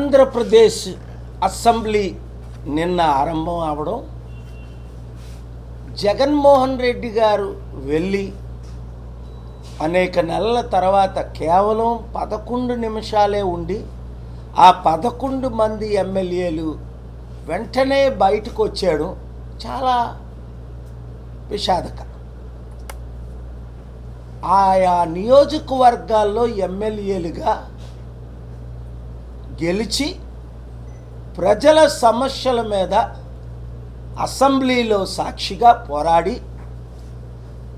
Andhra Pradesh assembly నిన్న ఆరంభం అవడం, జగన్మోహన్ రెడ్డి గారు వెళ్ళి అనేక నెలల తర్వాత కేవలం 11 నిమిషాలే ఉండి ఆ 11 మంది ఎమ్మెల్యేలు వెంటనే బయటకు వచ్చాడు. చాలా విషాదకరం. ఆయా నియోజకవర్గాల్లో ఎమ్మెల్యేలుగా గెలిచి ప్రజల సమస్యల మీద అసెంబ్లీలో సాక్షిగా పోరాడి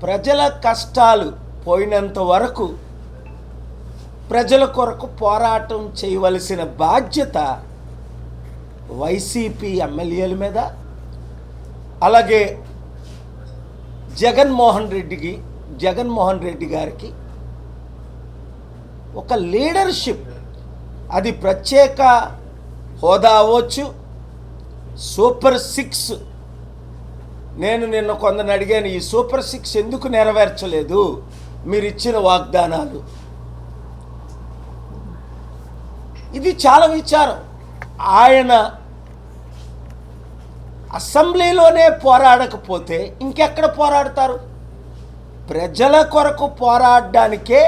ప్రజల కష్టాలు పోయినంత వరకు ప్రజల కొరకు పోరాటం చేయవలసిన బాధ్యత వైసీపీ ఎమ్మెల్యేల మీద, అలాగే జగన్మోహన్ రెడ్డి గారికి ఒక లీడర్షిప్, అది ప్రత్యేక హోదా అవ్వచ్చు, సూపర్ 6. నేను నిన్న కొందరిని అడిగాను, ఈ సూపర్ 6 ఎందుకు నెరవేర్చలేదు మీరు ఇచ్చిన వాగ్దానాలు? ఇది చాలా విచారం. ఆయన అసెంబ్లీలోనే పోరాడకపోతే ఇంకెక్కడ పోరాడతారు? ప్రజల కొరకు పోరాడడానికే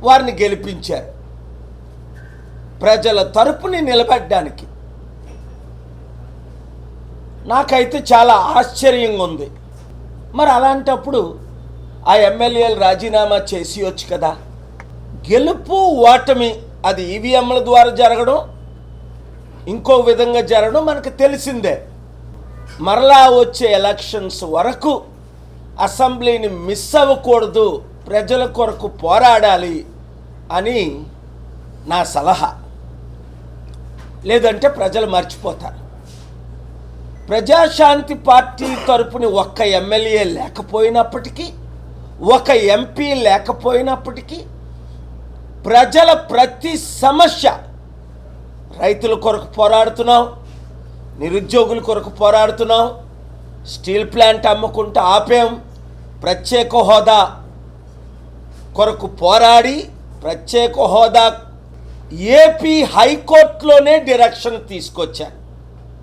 వారిని గెలిపించారు, ప్రజల తరపుని నిలబెట్టడానికి. నాకైతే చాలా ఆశ్చర్యంగా ఉంది. మరి అలాంటప్పుడు ఆ ఎమ్మెల్యేలు రాజీనామా చేసేయొచ్చు కదా. గెలుపు ఓటమి అది ఈవీఎంల ద్వారా జరగడం, ఇంకో విధంగా జరగడం మనకు తెలిసిందే. మరలా వచ్చే ఎలక్షన్స్ వరకు అసెంబ్లీని మిస్ అవ్వకూడదు, ప్రజల కొరకు పోరాడాలి అని నా సలహా. లేదంటే ప్రజలు మర్చిపోతారు. ప్రజాశాంతి పార్టీ తరపుని ఒక్క ఎమ్మెల్యే లేకపోయినప్పటికీ, ఒక ఎంపీ లేకపోయినప్పటికీ, ప్రజల ప్రతి సమస్య, రైతుల కొరకు పోరాడుతున్నాం, నిరుద్యోగుల కొరకు పోరాడుతున్నాం, స్టీల్ ప్లాంట్ అమ్ముకుంటూ ఆపాం, ప్రత్యేక హోదా కొరకు పోరాడి ప్రత్యేక హోదా ఏపీ హైకోర్టులోనే డైరెక్షన్ తీసుకొచ్చాను.